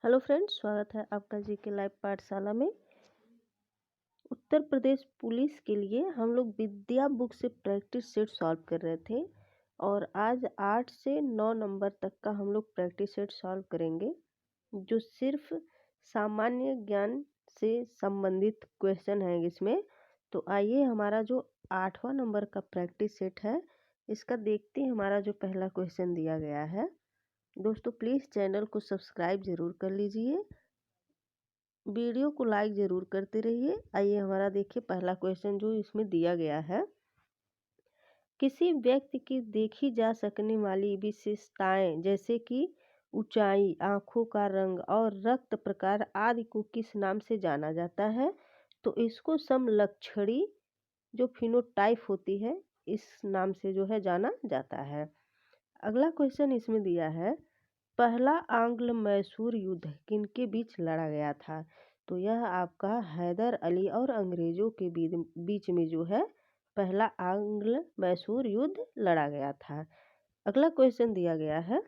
Hello friends, स्वागत है आपका जीके लाइव पाठशाला में। उत्तर प्रदेश पुलिस के लिए हम लोग विद्या बुक से प्रैक्टिस सेट सॉल्व कर रहे थे और आज 8 से 9 नंबर तक का हम लोग प्रैक्टिस सेट सॉल्व करेंगे, जो सिर्फ सामान्य ज्ञान से संबंधित क्वेश्चन है इसमें। तो आइए हमारा जो 8वां नंबर का प्रैक्टिस सेट है, इसका देखते हैं। हमारा जो पहला क्वेश्चन दिया गया है, दोस्तों प्लीज़ चैनल को सब्सक्राइब ज़रूर कर लीजिए, वीडियो को लाइक ज़रूर करते रहिए। आइए हमारा देखिए पहला क्वेश्चन जो इसमें दिया गया है। किसी व्यक्ति की देखी जा सकने वाली विशेषताएं जैसे कि ऊंचाई, आँखों का रंग और रक्त प्रकार आदि को किस नाम से जाना जाता है? तो इसको समलक्षणी जो फिनोटाइप होती है, इस नाम से जो है जाना जाता है। अगला क्वेश्चन इसमें दिया है, पहला आंग्ल मैसूर युद्ध किनके बीच लड़ा गया था? तो यह आपका हैदर अली और अंग्रेजों के बीच में जो है पहला आंग्ल मैसूर युद्ध लड़ा गया था। अगला क्वेश्चन दिया गया है,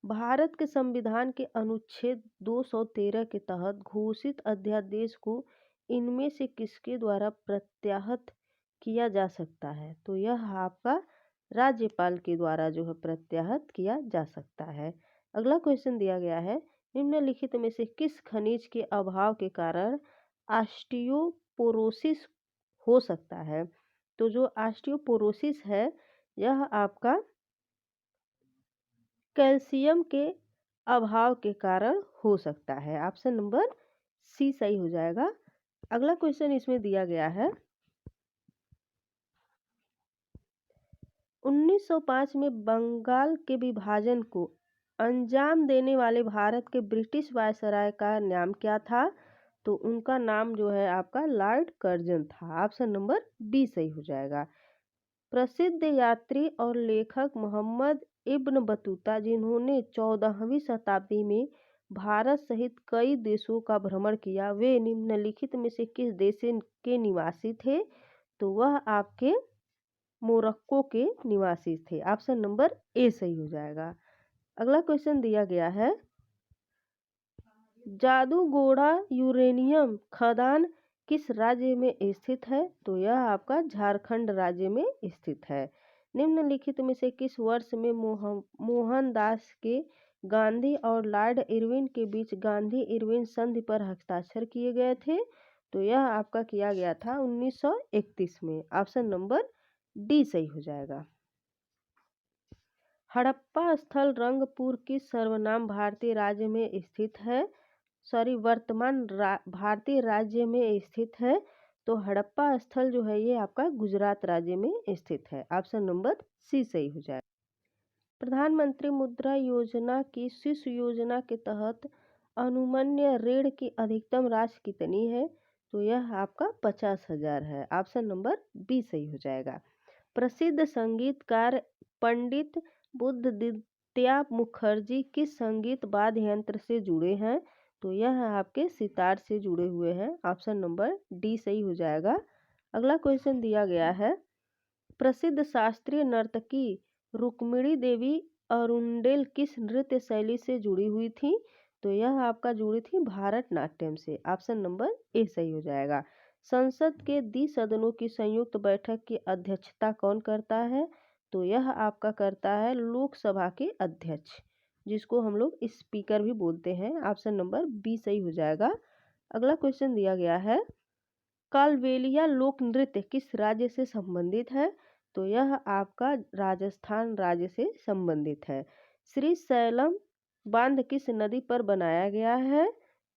भारत के संविधान के अनुच्छेद 213 के तहत घोषित अध्यादेश को इनमें से किसके द्वारा प्रत्याहत किया जा सकता है? तो यह आपका राज्यपाल के द्वारा जो है प्रत्याहत किया जा सकता है। अगला क्वेश्चन दिया गया है, निम्नलिखित में से किस खनिज के अभाव के कारण ऑस्टियोपोरोसिस हो सकता है? तो जो ऑस्टियोपोरोसिस है, यह आपका कैल्शियम के अभाव के कारण हो सकता है। ऑप्शन नंबर सी सही हो जाएगा। अगला क्वेश्चन इसमें दिया गया है, 1905 में बंगाल के विभाजन को अंजाम देने वाले भारत के ब्रिटिश वायसराय का नाम क्या था? तो उनका नाम जो है आपका लॉर्ड कर्जन था। ऑप्शन नंबर बी सही हो जाएगा। प्रसिद्ध यात्री और लेखक मोहम्मद इब्न बतूता, जिन्होंने 14वीं शताब्दी में भारत सहित कई देशों का भ्रमण किया, वे निम्नलिखित में से किस देश के निवासी थे? तो वह आपके मोरक्को के निवासी थे। ऑप्शन नंबर ए सही हो जाएगा। अगला क्वेश्चन दिया गया है, जादूगोड़ा यूरेनियम खदान किस राज्य में स्थित है? तो यह आपका झारखंड राज्य में स्थित है। निम्नलिखित में से किस वर्ष में मोहनदास के गांधी और लॉर्ड इरविन के बीच गांधी इरविन संधि पर हस्ताक्षर किए गए थे? तो यह आपका किया गया था 1931 में। ऑप्शन नंबर डी सही हो जाएगा। हड़प्पा स्थल रंगपुर किस सर्वनाम भारतीय राज्य में स्थित है? वर्तमान भारतीय राज्य में स्थित है। तो हड़प्पा स्थल जो है ये आपका गुजरात राज्य में स्थित है। ऑप्शन नंबर सी सही हो जाए। प्रधानमंत्री मुद्रा योजना की शिशु योजना के तहत अनुमन्य ऋण की अधिकतम राशि कितनी है? तो यह आपका 50,000 है। ऑप्शन नंबर बी सही हो जाएगा। प्रसिद्ध संगीतकार पंडित बुद्धदित्य मुखर्जी किस संगीत वाद्य यंत्र से जुड़े हैं? तो यह आपके सितार से जुड़े हुए हैं। ऑप्शन नंबर डी सही हो जाएगा। अगला क्वेश्चन दिया गया है, प्रसिद्ध शास्त्रीय नर्तकी रुक्मिणी देवी अरुंडेल किस नृत्य शैली से जुड़ी हुई थी? तो यह आपका जुड़ी थी भारतनाट्यम से। ऑप्शन नंबर ए सही हो जाएगा। संसद के द्विसदनों की संयुक्त बैठक की अध्यक्षता कौन करता है? तो यह आपका करता है लोकसभा के अध्यक्ष, जिसको हम लोग स्पीकर भी बोलते हैं। ऑप्शन नंबर बी सही हो जाएगा। अगला क्वेश्चन दिया गया है, कालबेलिया लोक नृत्य किस राज्य से संबंधित है? तो यह आपका राजस्थान राज्य से संबंधित है। श्री शैलम बांध किस नदी पर बनाया गया है?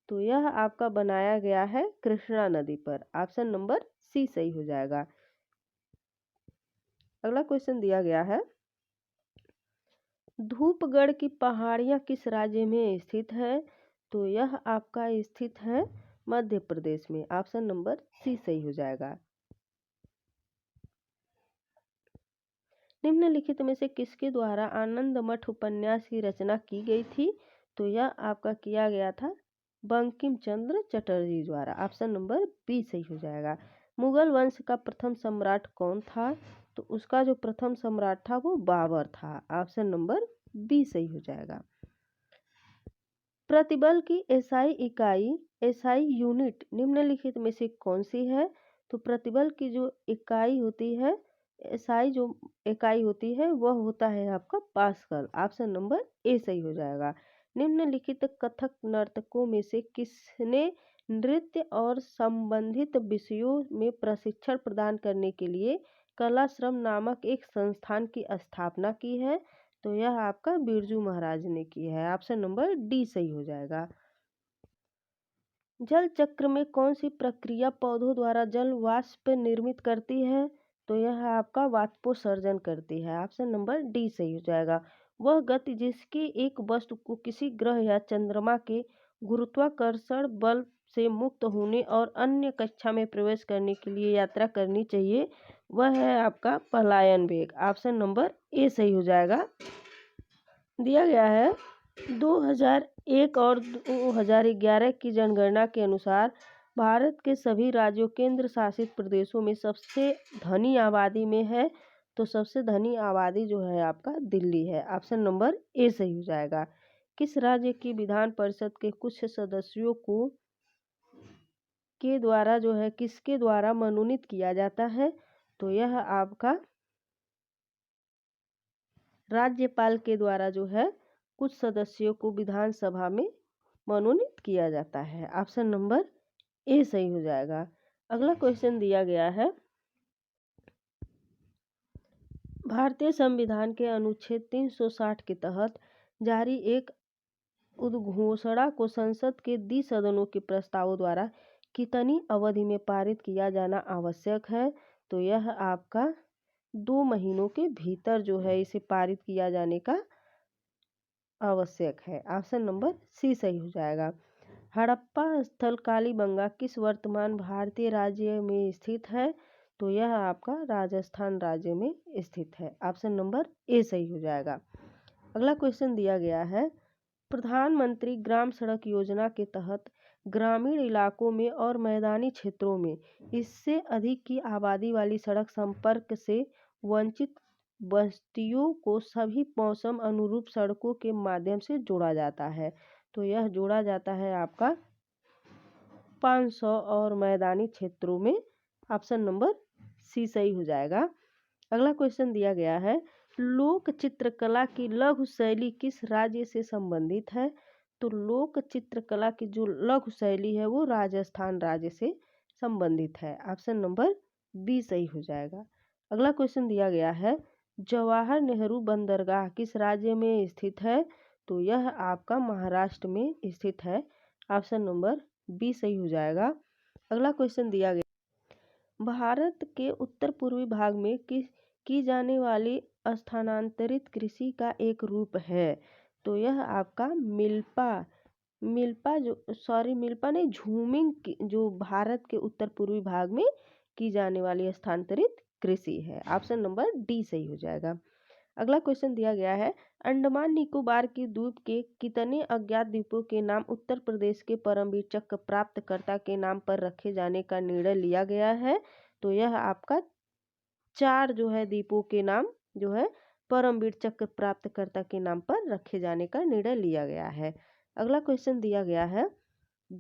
तो यह आपका बनाया गया है कृष्णा नदी पर। ऑप्शन नंबर सी सही हो जाएगा। अगला क्वेश्चन दिया गया है, धूपगढ़ की पहाड़ियाँ किस राज्य में स्थित है? तो यह आपका स्थित है मध्य प्रदेश में। ऑप्शन नंबर सी सही हो जाएगा। निम्नलिखित में से किसके द्वारा आनंद मठ उपन्यास की रचना की गई थी? तो यह आपका किया गया था बंकिम चंद्र चटर्जी द्वारा। ऑप्शन नंबर बी सही हो जाएगा। मुगल वंश का प्रथम सम्राट कौन था? तो उसका जो प्रथम सम्राट था वो बाबर था। ऑप्शन नंबर बी सही हो जाएगा। प्रतिबल की एसआई इकाई, एसआई यूनिट निम्नलिखित में से कौन सी है? तो प्रतिबल की जो इकाई होती है, एसआई जो इकाई होती है वह होता है आपका पास्कल। ऑप्शन नंबर ए सही हो जाएगा। निम्नलिखित कथक नर्तकों में से किसने नृत्य और संबंधित विषयों में प्रशिक्षण प्रदान करने के लिए कलाश्रम नामक एक संस्थान की स्थापना की है? तो यह आपका बिरजू महाराज ने की है। ऑप्शन नंबर डी सही हो जाएगा। जल चक्र में कौन सी प्रक्रिया पौधों द्वारा जल वाष्प निर्मित करती है? तो यह आपका वाष्पोत्सर्जन करती है। ऑप्शन नंबर डी सही हो जाएगा। वह गति जिसकी एक वस्तु को किसी ग्रह या चंद्रमा के गुरुत्वाकर्षण बल से मुक्त होने और अन्य कक्षा में प्रवेश करने के लिए यात्रा करनी चाहिए, वह है आपका पलायन वेग। ऑप्शन नंबर ए सही हो जाएगा। दिया गया है 2001 और 2011 की जनगणना के अनुसार भारत के सभी राज्यों केंद्र शासित प्रदेशों में सबसे धनी आबादी में है, तो सबसे धनी आबादी जो है आपका दिल्ली है। ऑप्शन नंबर ए सही हो जाएगा। किस राज्य की विधान परिषद के कुछ सदस्यों को के द्वारा जो है किसके द्वारा मनोनीत किया जाता है? तो यह आपका राज्यपाल के द्वारा जो है कुछ सदस्यों को विधानसभा में मनोनीत किया जाता है। ऑप्शन नंबर ए सही हो जाएगा। अगला क्वेश्चन दिया गया है, भारतीय संविधान के अनुच्छेद 360 के तहत जारी एक उद्घोषणा को संसद के द्विसदनों के प्रस्तावों द्वारा कितनी अवधि में पारित किया जाना आवश्यक है? तो यह आपका 2 महीनों के भीतर जो है इसे पारित किया जाने का आवश्यक है। ऑप्शन नंबर सी सही हो जाएगा। हड़प्पा स्थल कालीबंगा किस वर्तमान भारतीय राज्य में स्थित है? तो यह आपका राजस्थान राज्य में स्थित है। ऑप्शन नंबर ए सही हो जाएगा। अगला क्वेश्चन दिया गया है, प्रधानमंत्री ग्राम सड़क योजना के तहत ग्रामीण इलाकों में और मैदानी क्षेत्रों में इससे अधिक की आबादी वाली सड़क संपर्क से वंचित बस्तियों को सभी मौसम अनुरूप सड़कों के माध्यम से जोड़ा जाता है। तो यह जोड़ा जाता है आपका 500 और मैदानी क्षेत्रों में। ऑप्शन नंबर सी सही हो जाएगा। अगला क्वेश्चन दिया गया है, लोक चित्रकला की लघु शैली किस राज्य से संबंधित है? तो लोक चित्रकला की जो लघु शैली है वो राजस्थान राज्य से संबंधित है। ऑप्शन नंबर बी सही हो जाएगा। अगला क्वेश्चन दिया गया है, जवाहर नेहरू बंदरगाह किस राज्य में स्थित है? तो यह आपका महाराष्ट्र में स्थित है। ऑप्शन नंबर बी सही हो जाएगा। अगला क्वेश्चन दिया गया, भारत के उत्तर पूर्वी भाग में की जाने वाली स्थानांतरित कृषि का एक रूप है। तो यह आपका मिल्पा नहीं, झूमिंग जो भारत के उत्तर पूर्वी भाग में की जाने वाली स्थानांतरित कृषि है। ऑप्शन नंबर डी सही हो जाएगा। अगला क्वेश्चन दिया गया है, अंडमान निकोबार की द्वीप के कितने अज्ञात द्वीपों के नाम उत्तर प्रदेश के परमवीर चक्र प्राप्तकर्ता के नाम पर रखे जाने का निर्णय लिया गया है? तो यह आपका 4 जो है द्वीपों के नाम जो है परमवीर चक्र प्राप्तकर्ता के नाम पर रखे जाने का निर्णय लिया गया है। अगला क्वेश्चन दिया गया है,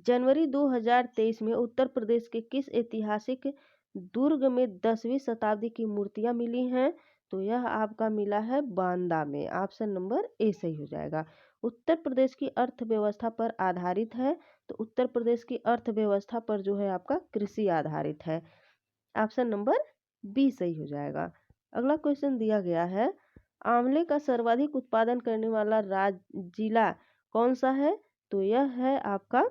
जनवरी 2023 में उत्तर प्रदेश के किस ऐतिहासिक दुर्ग में 10वीं शताब्दी की मूर्तियां मिली हैं? तो यह आपका मिला है बांदा में। ऑप्शन नंबर ए सही हो जाएगा। उत्तर प्रदेश की अर्थव्यवस्था पर आधारित है, तो उत्तर प्रदेश की अर्थव्यवस्था पर जो है आपका कृषि आधारित है। ऑप्शन नंबर बी सही हो जाएगा। अगला क्वेश्चन दिया गया है, आंवले का सर्वाधिक उत्पादन करने वाला जिला कौन सा है? तो यह है आपका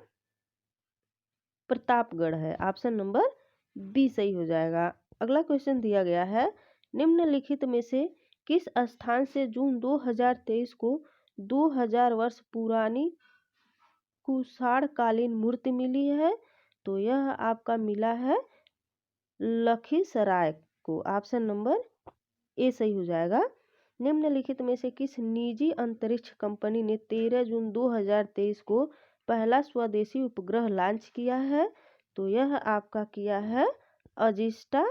प्रतापगढ़ है। ऑप्शन नंबर बी सही हो जाएगा। अगला क्वेश्चन दिया गया है, निम्नलिखित में से किस स्थान से जून 2023 को 2000 वर्ष पुरानी कुषाणकालीन मूर्ति मिली है? तो यह आपका मिला है लखीसराय को। ऑप्शन नंबर ए सही हो जाएगा। निम्नलिखित में से किस निजी अंतरिक्ष कंपनी ने 13 जून 2023 को पहला स्वदेशी उपग्रह लॉन्च किया है? तो यह आपका किया है Azista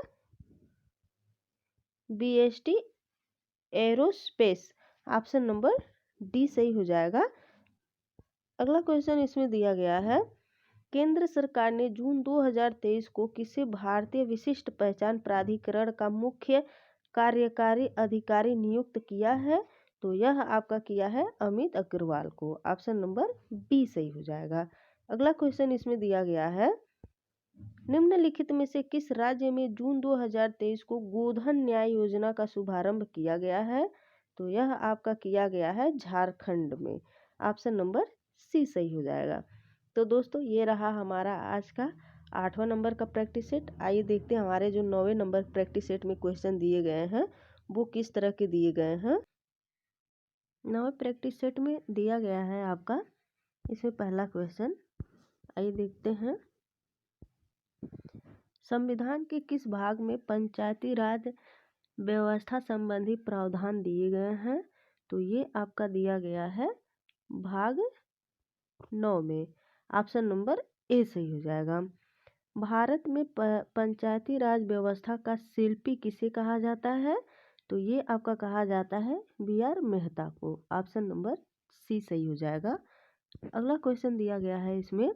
BST Aerospace. Option number D सही हो जाएगा। अगला क्वेश्चन इसमें दिया गया है, केंद्र सरकार ने जून 2023 को किसे भारतीय विशिष्ट पहचान प्राधिकरण का मुख्य कार्यकारी अधिकारी नियुक्त किया है? तो यह आपका किया है अमित अग्रवाल को। ऑप्शन नंबर बी सही हो जाएगा। अगला क्वेश्चन इसमें दिया गया है, निम्नलिखित में से किस राज्य में जून 2023 को गोधन न्याय योजना का शुभारंभ किया गया है? तो यह आपका किया गया है झारखंड में। ऑप्शन नंबर सी सही हो जाएगा। तो दोस्तों ये रहा हमारा आज का 8वां नंबर का प्रैक्टिस सेट। आइए देखते हैं हमारे जो 9वें नंबर प्रैक्टिस सेट में क्वेश्चन दिए गए हैं वो किस तरह के दिए गए हैं। 9वें प्रैक्टिस सेट में दिया गया है आपका, इसमें पहला क्वेश्चन आइए देखते हैं, संविधान के किस भाग में पंचायती राज व्यवस्था संबंधी प्रावधान दिए गए हैं? तो ये आपका दिया गया है भाग 9 में। ऑप्शन नंबर ए सही हो जाएगा। भारत में पंचायती राज व्यवस्था का शिल्पी किसे कहा जाता है? तो ये आपका कहा जाता है बी आर मेहता को। ऑप्शन नंबर सी सही हो जाएगा। अगला क्वेश्चन दिया गया है इसमें,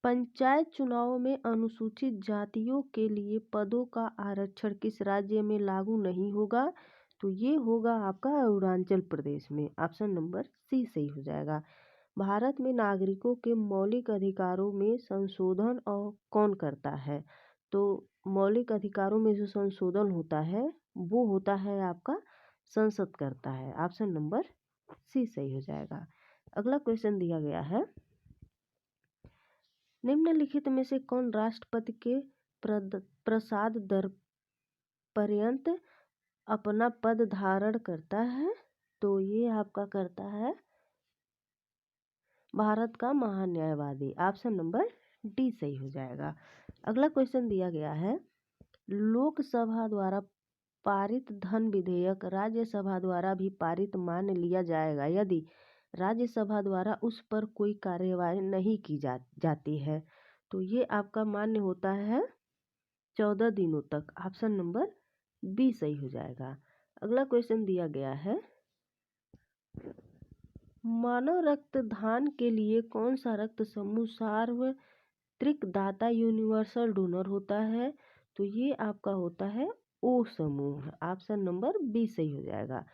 पंचायत चुनाव में अनुसूचित जातियों के लिए पदों का आरक्षण किस राज्य में लागू नहीं होगा? तो ये होगा आपका अरुणाचल प्रदेश में। ऑप्शन नंबर सी सही हो जाएगा। भारत में नागरिकों के मौलिक अधिकारों में संशोधन और कौन करता है? तो मौलिक अधिकारों में जो संशोधन होता है वो होता है आपका संसद करता है। ऑप्शन नंबर सी सही हो जाएगा। अगला क्वेश्चन दिया गया है, निम्नलिखित में से कौन राष्ट्रपति के प्रसाद दर पर्यंत अपना पद धारण करता है? तो ये आपका करता है भारत का महान्यायवादी। ऑप्शन नंबर डी सही हो जाएगा। अगला क्वेश्चन दिया गया है, लोकसभा द्वारा पारित धन विधेयक राज्यसभा द्वारा भी पारित मान लिया जाएगा यदि राज्यसभा द्वारा उस पर कोई कार्यवाही नहीं की जाती है। तो ये आपका मान्य होता है 14 दिनों तक। ऑप्शन नंबर बी सही हो जाएगा। अगला क्वेश्चन दिया गया है, मानव रक्त दान के लिए कौन सा रक्त समूह सार्वत्रिक दाता यूनिवर्सल डोनर होता है? तो ये आपका होता है ओ समूह। ऑप्शन नंबर बी सही हो जाएगा।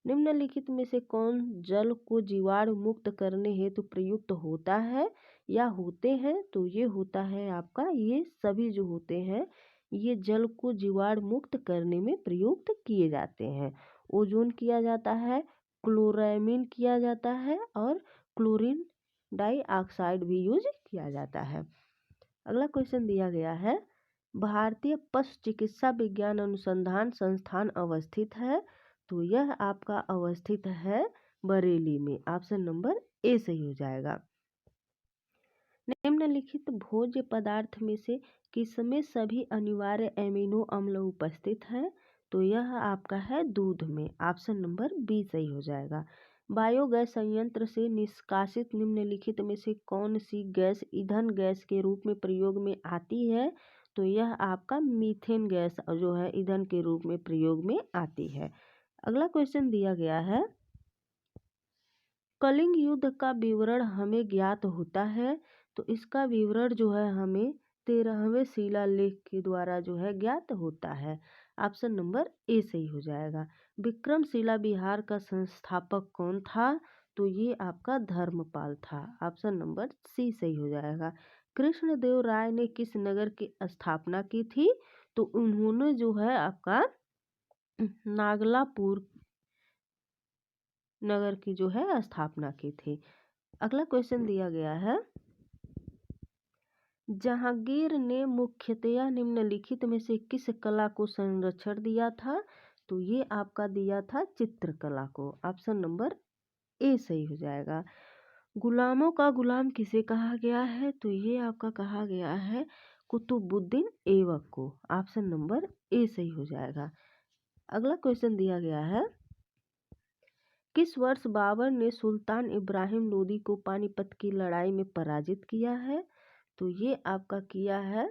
निम्नलिखित में से कौन जल को जीवाणु मुक्त करने हेतु प्रयुक्त होता है या होते हैं? तो ये होता है आपका, ये सभी जो होते हैं ये जल को जीवाणु मुक्त करने में प्रयुक्त किए जाते हैं। ओजोन किया जाता है, क्लोरामीन किया जाता है और क्लोरीन डाइऑक्साइड भी यूज किया जाता है। अगला क्वेश्चन दिया गया है, भारतीय पशु चिकित्सा विज्ञान अनुसंधान संस्थान अवस्थित है? तो यह आपका अवस्थित है बरेली में। ऑप्शन नंबर ए सही हो जाएगा। निम्नलिखित भोज्य पदार्थ में से किसमें सभी अनिवार्य एमिनो अम्ल उपस्थित है? तो यह आपका है दूध में। ऑप्शन नंबर बी सही हो जाएगा। बायोगैस संयंत्र से निष्कासित निम्नलिखित में से कौन सी गैस ईंधन गैस के रूप में प्रयोग में आती है? तो यह आपका मीथेन गैस जो है ईंधन के रूप में प्रयोग में आती है। अगला क्वेश्चन दिया गया है, कलिंग युद्ध का विवरण हमें ज्ञात होता है? तो इसका विवरण जो है हमें 13वें शिलालेख के द्वारा जो है ज्ञात होता है। ऑप्शन नंबर ए सही हो जाएगा। विक्रमशिला बिहार का संस्थापक कौन था? तो ये आपका धर्मपाल था। ऑप्शन नंबर सी सही हो जाएगा। कृष्णदेव राय ने किस नगर की स्थापना की थी? तो उन्होंने जो है आपका नागलापुर नगर की जो है स्थापना की थी। अगला क्वेश्चन दिया गया है, जहांगीर ने मुख्यतया निम्नलिखित में से किस कला को संरक्षण दिया था? तो ये आपका दिया था चित्रकला को। ऑप्शन नंबर ए सही हो जाएगा। गुलामों का गुलाम किसे कहा गया है? तो ये आपका कहा गया है कुतुबुद्दीन ऐबक को। ऑप्शन नंबर ए सही हो जाएगा। अगला क्वेश्चन दिया गया है, किस वर्ष बाबर ने सुल्तान इब्राहिम लोदी को पानीपत की लड़ाई में पराजित किया है? तो ये आपका किया है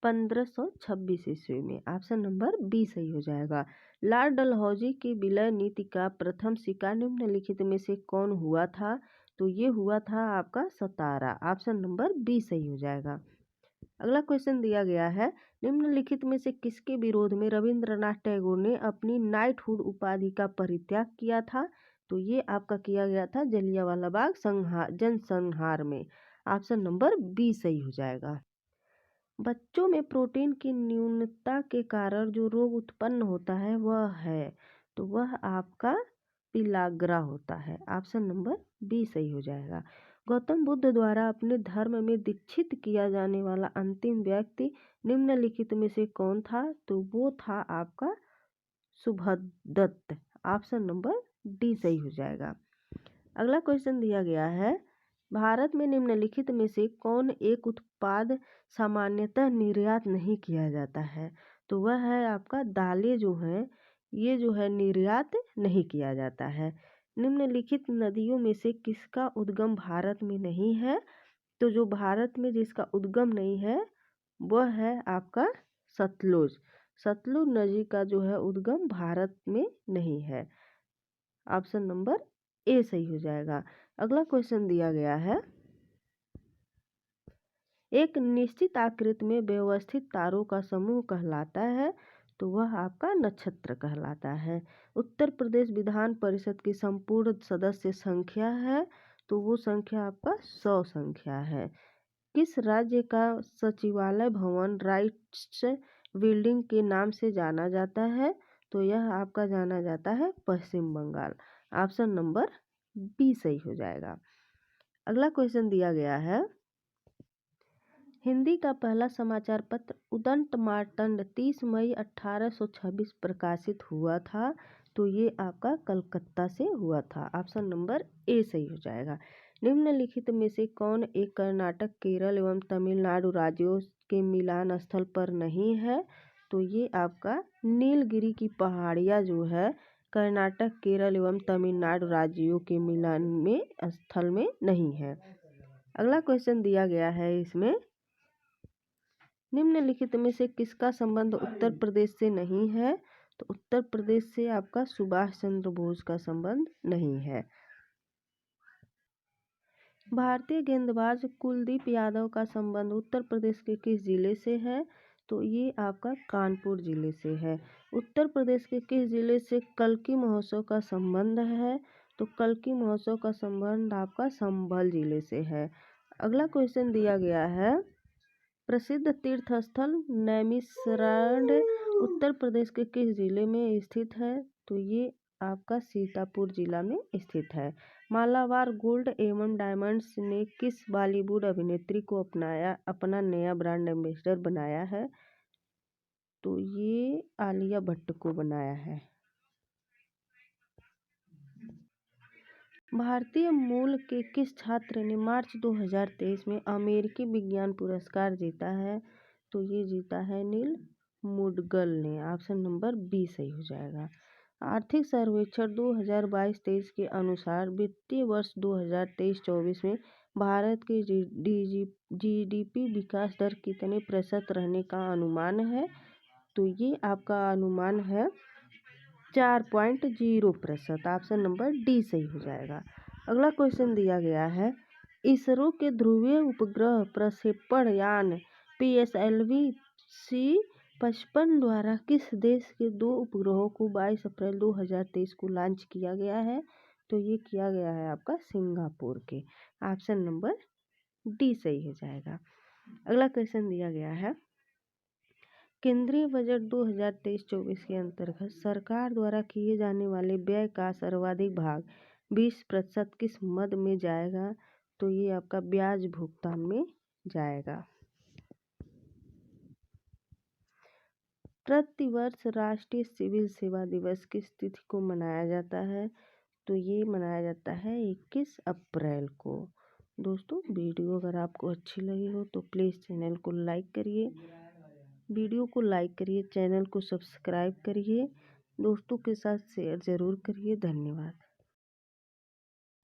1526 ईस्वी में। ऑप्शन नंबर बी सही हो जाएगा। लॉर्ड डलहौजी की विलय नीति का प्रथम शिकार निम्नलिखित में से कौन हुआ था? तो ये हुआ था आपका सतारा। ऑप्शन नंबर बी सही हो जाएगा। अगला क्वेश्चन दिया गया है, निम्नलिखित में से किसके विरोध में रविंद्रनाथ टैगोर ने अपनी नाइटहुड उपाधि का परित्याग किया था? तो ये आपका किया गया था जलियांवाला बाग जनसंहार में। ऑप्शन नंबर बी सही हो जाएगा। बच्चों में प्रोटीन की न्यूनता के कारण जो रोग उत्पन्न होता है वह है, तो वह आपका पिलाग्रा होता है। ऑप्शन नंबर बी सही हो जाएगा। गौतम बुद्ध द्वारा अपने धर्म में दीक्षित किया जाने वाला अंतिम व्यक्ति निम्नलिखित में से कौन था? तो वो था आपका सुभदत्त। ऑप्शन नंबर डी सही हो जाएगा। अगला क्वेश्चन दिया गया है, भारत में निम्नलिखित में से कौन एक उत्पाद सामान्यतः निर्यात नहीं किया जाता है? तो वह है आपका दालें जो हैं, ये जो है निर्यात नहीं किया जाता है। निम्नलिखित नदियों में से किसका उद्गम भारत में नहीं है? तो जो भारत में जिसका उद्गम नहीं है वह है आपका सतलुज। सतलुज नदी का जो है उद्गम भारत में नहीं है। ऑप्शन नंबर ए सही हो जाएगा। अगला क्वेश्चन दिया गया है, एक निश्चित आकृति में व्यवस्थित तारों का समूह कहलाता है, तो वह आपका नक्षत्र कहलाता है। उत्तर प्रदेश विधान परिषद की संपूर्ण सदस्य संख्या है, तो वो संख्या आपका 100 संख्या है। किस राज्य का सचिवालय भवन राइट्स बिल्डिंग के नाम से जाना जाता है? तो यह आपका जाना जाता है पश्चिम बंगाल। ऑप्शन नंबर बी सही हो जाएगा। अगला क्वेश्चन दिया गया है, हिंदी का पहला समाचार पत्र उदंत मार्तंड 30 मई 1826 प्रकाशित हुआ था, तो ये आपका कलकत्ता से हुआ था। ऑप्शन नंबर ए सही हो जाएगा। निम्नलिखित में से कौन एक कर्नाटक, केरल एवं तमिलनाडु राज्यों के मिलान स्थल पर नहीं है? तो ये आपका नीलगिरी की पहाड़ियाँ जो है कर्नाटक, केरल एवं तमिलनाडु राज्यों के मिलान में स्थल में नहीं है। अगला क्वेश्चन दिया गया है, इसमें निम्नलिखित में से किसका संबंध उत्तर प्रदेश से नहीं है? तो उत्तर प्रदेश से आपका सुभाष चंद्र बोस का संबंध नहीं है। भारतीय गेंदबाज कुलदीप यादव का संबंध उत्तर प्रदेश के किस जिले से है? तो ये आपका कानपुर जिले से है। उत्तर प्रदेश के किस जिले से कल्की महोत्सव का संबंध है? तो कल्की महोत्सव का संबंध आपका संभल जिले से है। अगला क्वेश्चन दिया गया है, प्रसिद्ध तीर्थ स्थल नैमिषारण्य उत्तर प्रदेश के किस जिले में स्थित है? तो ये आपका सीतापुर जिला में स्थित है। मालाबार गोल्ड एवं डायमंड्स ने किस बॉलीवुड अभिनेत्री को अपना नया ब्रांड एम्बेसडर बनाया है? तो ये आलिया भट्ट को बनाया है। भारतीय मूल के किस छात्र ने मार्च 2023 में अमेरिकी विज्ञान पुरस्कार जीता है? तो ये जीता है नील मुडगल ने। ऑप्शन नंबर बी सही हो जाएगा। आर्थिक सर्वेक्षण 2022-23 के अनुसार वित्तीय वर्ष 2023-24 में भारत की जीडीपी विकास दर कितने प्रतिशत रहने का अनुमान है? तो ये आपका अनुमान है 4.0%। ऑप्शन नंबर डी सही हो जाएगा। अगला क्वेश्चन दिया गया है, इसरो के ध्रुवीय उपग्रह प्रक्षेपण यान PSLV C-55 द्वारा किस देश के 2 उपग्रहों को 22 अप्रैल 2023 को लॉन्च किया गया है? तो ये किया गया है आपका सिंगापुर के। ऑप्शन नंबर डी सही हो जाएगा। अगला क्वेश्चन दिया गया है, केंद्रीय बजट 2023-24 के अंतर्गत सरकार द्वारा किए जाने वाले व्यय का सर्वाधिक भाग 20% किस मद में जाएगा? तो ये आपका ब्याज भुगतान में जाएगा। प्रतिवर्ष राष्ट्रीय सिविल सेवा दिवस किस तिथि को मनाया जाता है? तो ये मनाया जाता है 21 अप्रैल को। दोस्तों, वीडियो अगर आपको अच्छी लगी हो तो प्लीज़ चैनल को लाइक करिए, वीडियो को लाइक करिए, चैनल को सब्सक्राइब करिए, दोस्तों के साथ शेयर ज़रूर करिए। धन्यवाद।